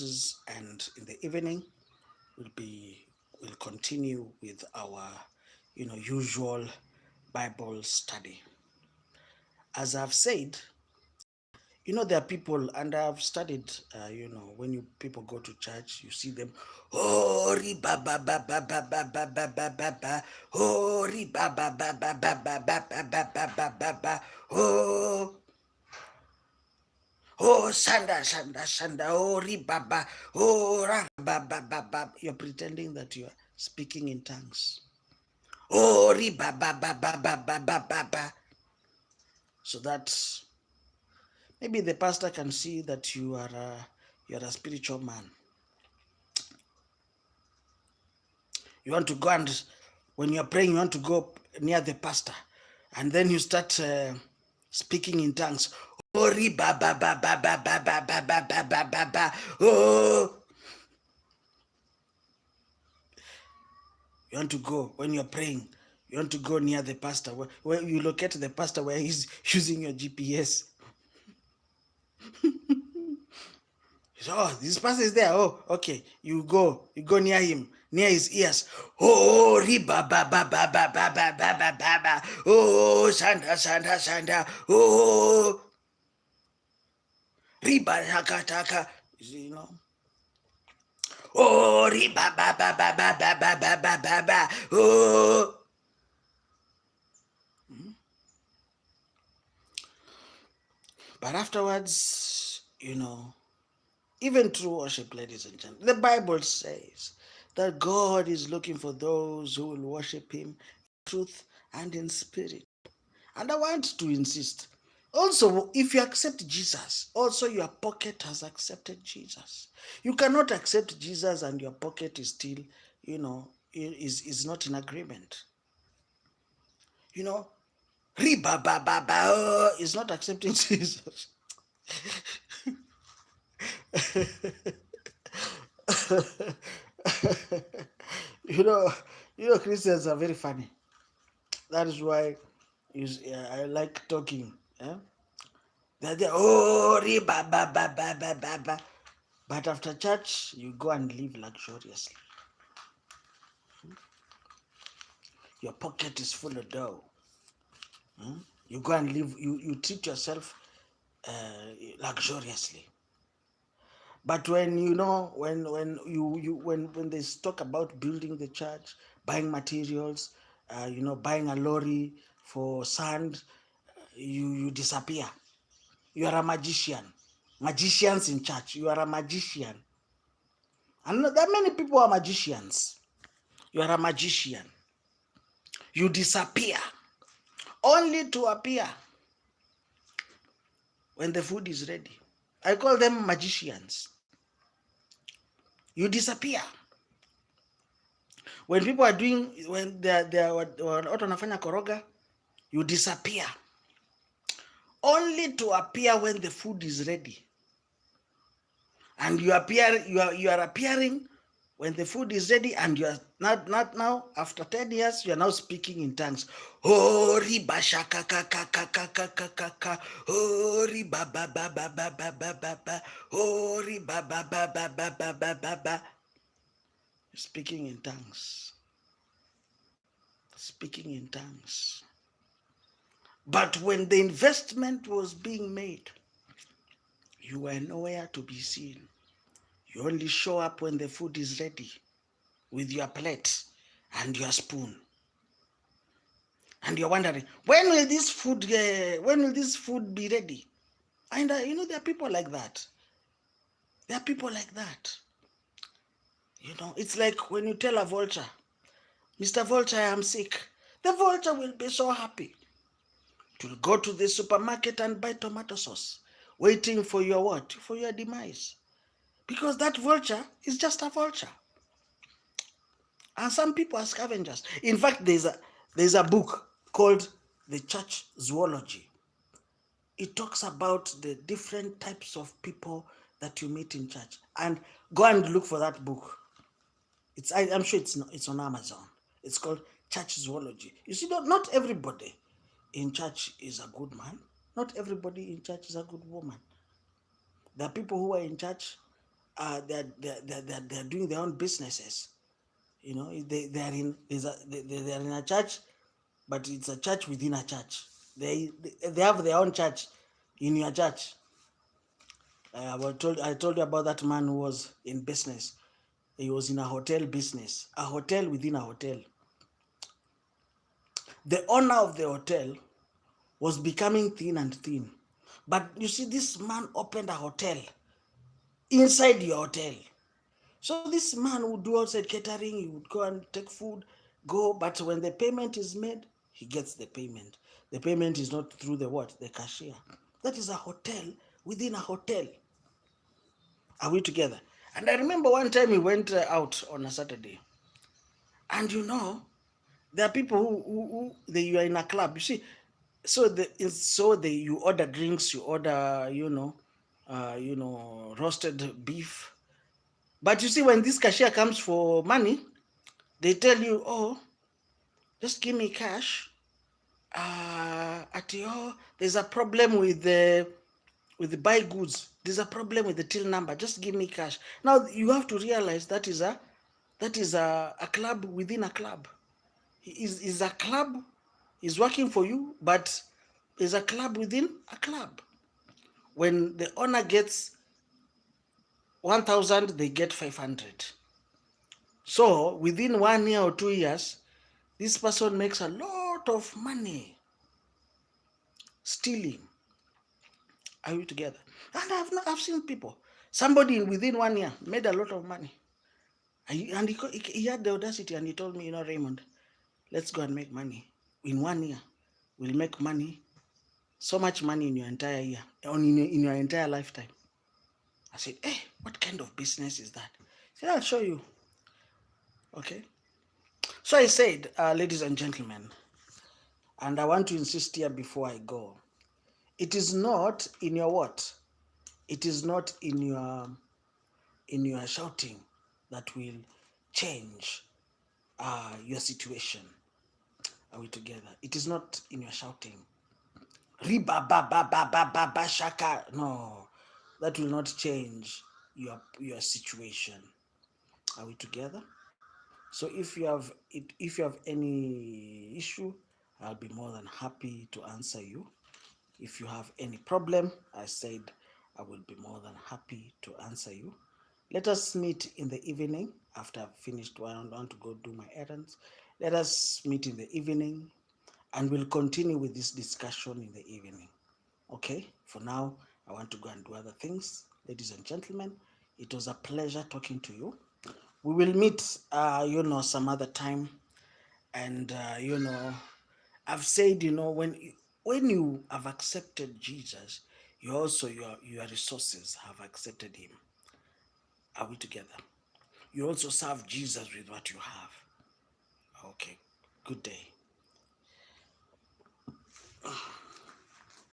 and in the evening we'll continue with our usual Bible study. As I've said, there are people, and I've studied, when people go to church, you see them, oh, riba ba ba ba ba ba ba ba ba ba ba, oh, riba ba ba ba ba ba ba ba ba ba ba ba ba, oh, oh, shanda, shanda, shanda, oh, riba ba, oh, ra ba ba ba ba. You're pretending that you are speaking in tongues. Oh, riba ba ba ba ba ba ba ba ba. So that maybe the pastor can see that you're a spiritual man. You want to go, and when you're praying, you want to go near the pastor, and then you start speaking in tongues. Oh, riba ba ba ba ba ba ba ba ba ba ba ba ba. Oh, you want to go when you're praying. You want to go near the pastor, where you locate the pastor where he's using your GPS. So, oh, this pastor is there. Oh, okay. You go near him, near his ears. Oh, riba ba ba ba ba ba ba ba ba ba ba. Oh, shanda shanda shanda. Oh, riba taka taka. You know. Oh, riba ba ba ba ba ba ba ba ba ba ba. Oh. But afterwards, even through worship, ladies and gentlemen, the Bible says that God is looking for those who will worship Him in truth and in spirit. And I want to insist, also, if you accept Jesus, also your pocket has accepted Jesus. You cannot accept Jesus and your pocket is still, is not in agreement. Riba ba ba ba is not accepting Jesus. you know, Christians are very funny. That is why I like talking. They're there, oh, riba ba ba ba ba ba ba. But after church, you go and live luxuriously. Your pocket is full of dough. You go and live. You treat yourself luxuriously. But when when they talk about building the church, buying materials, buying a lorry for sand, you disappear. You are a magician. Magicians in church. You are a magician. And there are many people who are magicians. You are a magician. You disappear only to appear when the food is ready. I call them magicians. You disappear. When people are doing, when they're watu wanafanya koroga, you disappear. Only to appear when the food is ready. And you are appearing when the food is ready, and you are not now, after 10 years, you are now speaking in tongues. Oh, riba shaka ka ka ka ka ka ka ka ka. Oh, riba ba ba ba ba ba ba ba ba. Oh, riba ba ba ba ba ba ba ba ba. Speaking in tongues. Speaking in tongues. But when the investment was being made, you were nowhere to be seen. You only show up when the food is ready with your plate and your spoon. And you're wondering, when will this food be ready? And there are people like that. There are people like that. It's like when you tell a vulture, Mr. Vulture, I am sick. The vulture will be so happy to go to the supermarket and buy tomato sauce, waiting for your what? For your demise. Because that vulture is just a vulture. And some people are scavengers. In fact, there's a book called The Church Zoology. It talks about the different types of people that you meet in church. And go and look for that book. I'm sure it's on Amazon. It's called Church Zoology. You see, not everybody in church is a good man. Not everybody in church is a good woman. There are people who are in church they're doing their own businesses. They are in they are in a church, but it's a church within a church. They have their own church in your church. I told you about that man who was in business. He was in a hotel business, a hotel within a hotel. The owner of the hotel was becoming thin and thin. But you see, this man opened a hotel inside your hotel. So this man would do outside catering, he would go and take food, go, but when the payment is made, he gets the payment. The payment is not through the what? The cashier. That is a hotel within a hotel. Are we together? And I remember one time we went out on a Saturday. And there are people you are in a club. You see, you order drinks, you order, roasted beef. But you see, when this cashier comes for money, they tell you, oh, just give me cash. There's a problem with the buy goods. There's a problem with the till number. Just give me cash. Now you have to realize that is a club within a club. Is a club is working for you, but is a club within a club. When the owner gets 1,000, they get 500. So within 1 year or 2 years, this person makes a lot of money stealing. Are we together? And I've seen people. Somebody within 1 year made a lot of money. And he had the audacity and he told me, Raymond, let's go and make money. In 1 year, we'll make money, so much money in your entire year, in your entire lifetime. I said, hey, what kind of business is that? He said, I'll show you. Okay. So I said, ladies and gentlemen, and I want to insist here before I go, it is not in your what? It is not in your shouting that will change your situation. Are we together? It is not in your shouting. Riba ba ba ba ba ba ba shaka. No, that will not change your situation. Are we together? So if you have any issue, I'll be more than happy to answer you. If you have any problem, I said I will be more than happy to answer you. Let us meet in the evening after I've finished what I want to go do my errands. Let us meet in the evening and we'll continue with this discussion in the evening. Okay, for now, I want to go and do other things. Ladies and gentlemen, it was a pleasure talking to you. We will meet, some other time. And, I've said, when you have accepted Jesus, your resources have accepted him. Are we together? You also serve Jesus with what you have. Okay, good day.